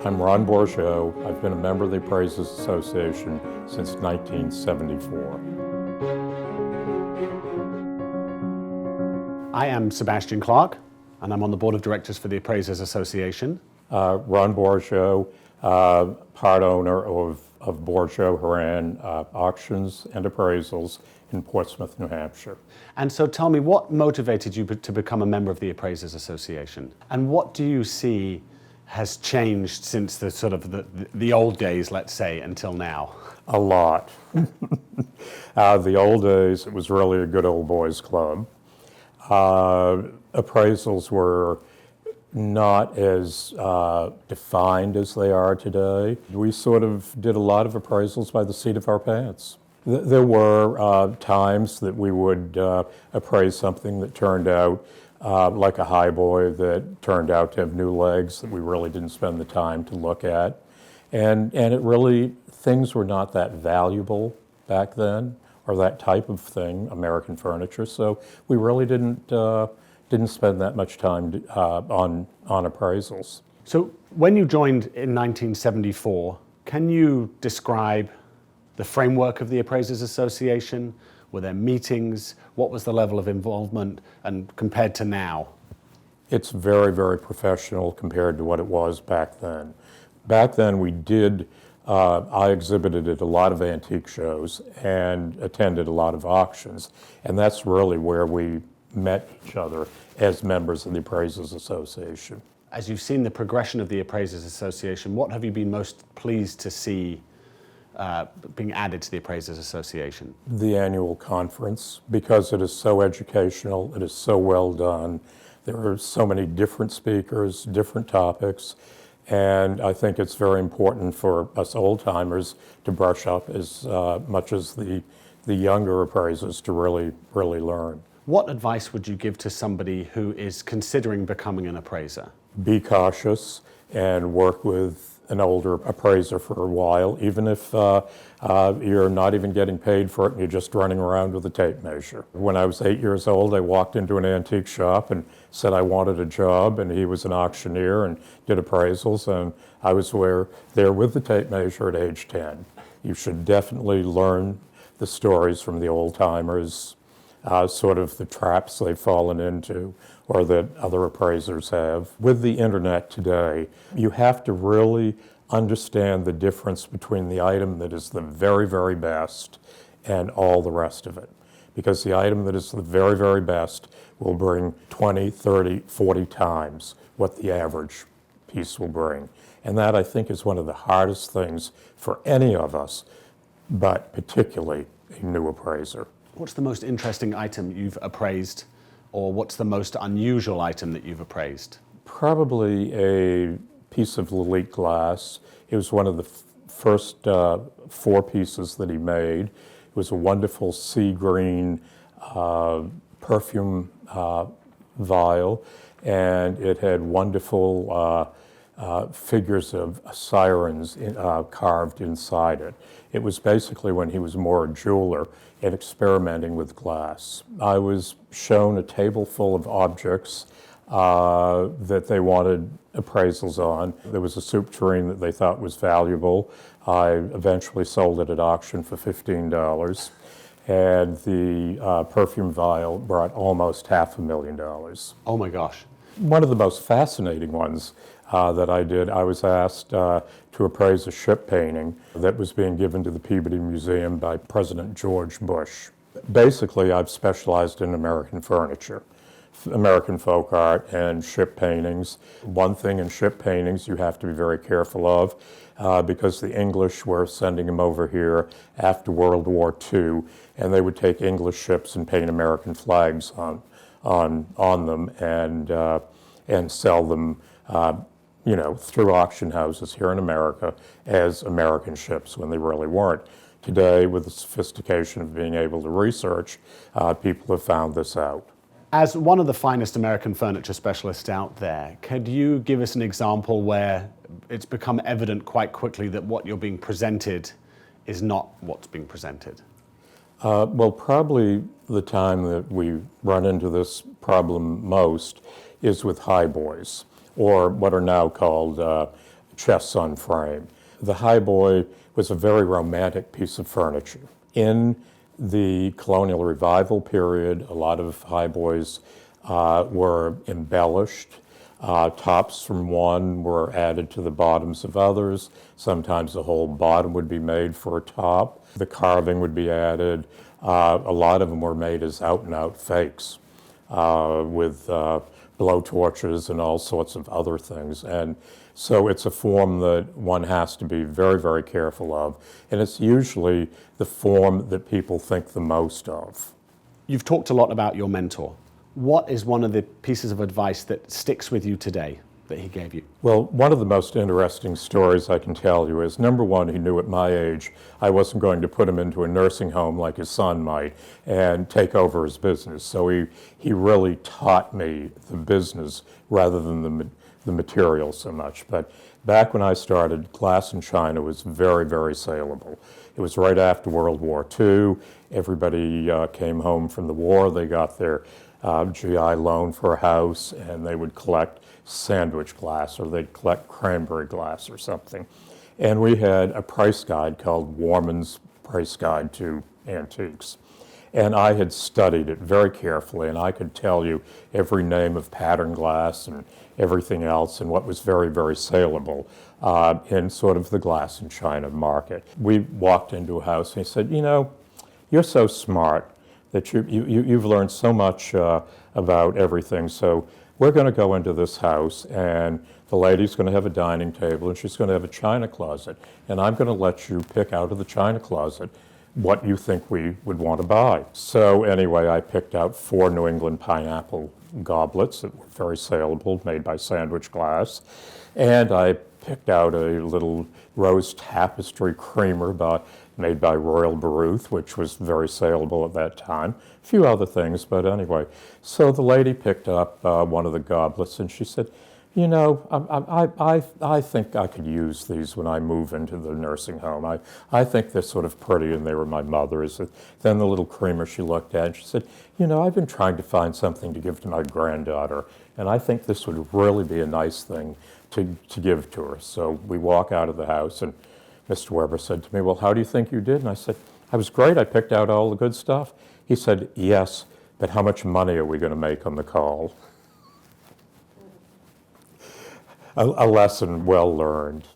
I'm Ron Bourgeault. I've been a member of the Appraisers Association since 1974. I am Sebastian Clark, and I'm on the board of directors for the Appraisers Association. Ron Bourgeault, part owner of Bourgeault who ran auctions and appraisals in Portsmouth, New Hampshire. And so tell me, what motivated you to become a member of the Appraisers Association? And what do you see has changed since the old days, let's say, until now? A lot. The old days, it was really a good old boys club. Appraisals were not as defined as they are today. We sort of did a lot of appraisals by the seat of our pants. There were times that we would appraise something that turned out like a highboy that turned out to have new legs that we really didn't spend the time to look at. And it really, things were not that valuable back then, or that type of thing, American furniture. So we really didn't spend that much time on appraisals. So when you joined in 1974, can you describe the framework of the Appraisers Association? Were there meetings? What was the level of involvement, and compared to now? It's very, very professional compared to what it was back then. Back then we did, I exhibited at a lot of antique shows and attended a lot of auctions, and that's really where we met each other as members of the Appraisers Association. As you've seen the progression of the Appraisers Association, what have you been most pleased to see being added to the Appraisers Association? The annual conference, because it is so educational, it is so well done. There are so many different speakers, different topics, and I think it's very important for us old-timers to brush up as much as the younger appraisers to really learn. What advice would you give to somebody who is considering becoming an appraiser? Be cautious and work with an older appraiser for a while, even if you're not even getting paid for it and you're just running around with a tape measure. When I was 8 years old, I walked into an antique shop and said I wanted a job, and he was an auctioneer and did appraisals, and I was there with the tape measure at age 10. You should definitely learn the stories from the old timers, sort of the traps they've fallen into or that other appraisers have. With the internet today, you have to really understand the difference between the item that is the very, very best and all the rest of it. Because the item that is the very, very best will bring 20, 30, 40 times what the average piece will bring. And that, I think, is one of the hardest things for any of us, but particularly a new appraiser. What's the most interesting item you've appraised, or what's the most unusual item that you've appraised? Probably a piece of Lalique glass. It was one of the first 4 pieces that he made. It was a wonderful sea green perfume vial, and it had wonderful figures of sirens carved inside it. It was basically when he was more a jeweler and experimenting with glass. I was shown a table full of objects that they wanted appraisals on. There was a soup tureen that they thought was valuable. I eventually sold it at auction for $15, and the perfume vial brought almost $500,000. Oh my gosh. One of the most fascinating ones that I did, I was asked to appraise a ship painting that was being given to the Peabody Museum by President George Bush. Basically, I've specialized in American furniture, American folk art, and ship paintings. One thing in ship paintings you have to be very careful of, because the English were sending them over here after World War II, and they would take English ships and paint American flags on them and sell them through auction houses here in America as American ships when they really weren't. Today, with the sophistication of being able to research, people have found this out. As one of the finest American furniture specialists out there, could you give us an example where it's become evident quite quickly that what you're being presented is not what's being presented? Well, probably the time that we run into this problem most is with highboys, or what are now called chests on frame. The highboy was a very romantic piece of furniture. In the colonial revival period, a lot of highboys were embellished. Tops from one were added to the bottoms of others. Sometimes the whole bottom would be made for a top. The carving would be added. A lot of them were made as out-and-out fakes with blow torches and all sorts of other things. And so it's a form that one has to be very, very careful of. And it's usually the form that people think the most of. You've talked a lot about your mentor. What is one of the pieces of advice that sticks with you today that he gave you? Well, one of the most interesting stories I can tell you is, number one, he knew at my age I wasn't going to put him into a nursing home like his son might and take over his business. So he really taught me the business rather than the material so much. But back when I started, glass and china was very, very saleable. It was right after World War II. Everybody came home from the war. They got their GI loan for a house, and they would collect sandwich glass, or they'd collect cranberry glass or something. And we had a price guide called Warman's Price Guide to Antiques. And I had studied it very carefully, and I could tell you every name of pattern glass and everything else and what was very, very saleable in sort of the glass and china market. We walked into a house, and he said, you know, you're so smart that you've learned so much about everything. So we're going to go into this house, and the lady's going to have a dining table, and she's going to have a china closet. And I'm going to let you pick out of the china closet what you think we would want to buy. So anyway, I picked out 4 New England pineapple goblets that were very saleable, made by Sandwich Glass. And I picked out a little rose tapestry creamer made by Royal Baruth, which was very saleable at that time. A few other things, but anyway. So the lady picked up one of the goblets, and she said, you know, I think I could use these when I move into the nursing home. I think they're sort of pretty, and they were my mother's. Then the little creamer she looked at, and she said, you know, I've been trying to find something to give to my granddaughter, and I think this would really be a nice thing to give to her. So we walk out of the house, and Mr. Weber said to me, well, how do you think you did? And I said, I was great. I picked out all the good stuff. He said, yes, but how much money are we going to make on the call? A lesson well learned.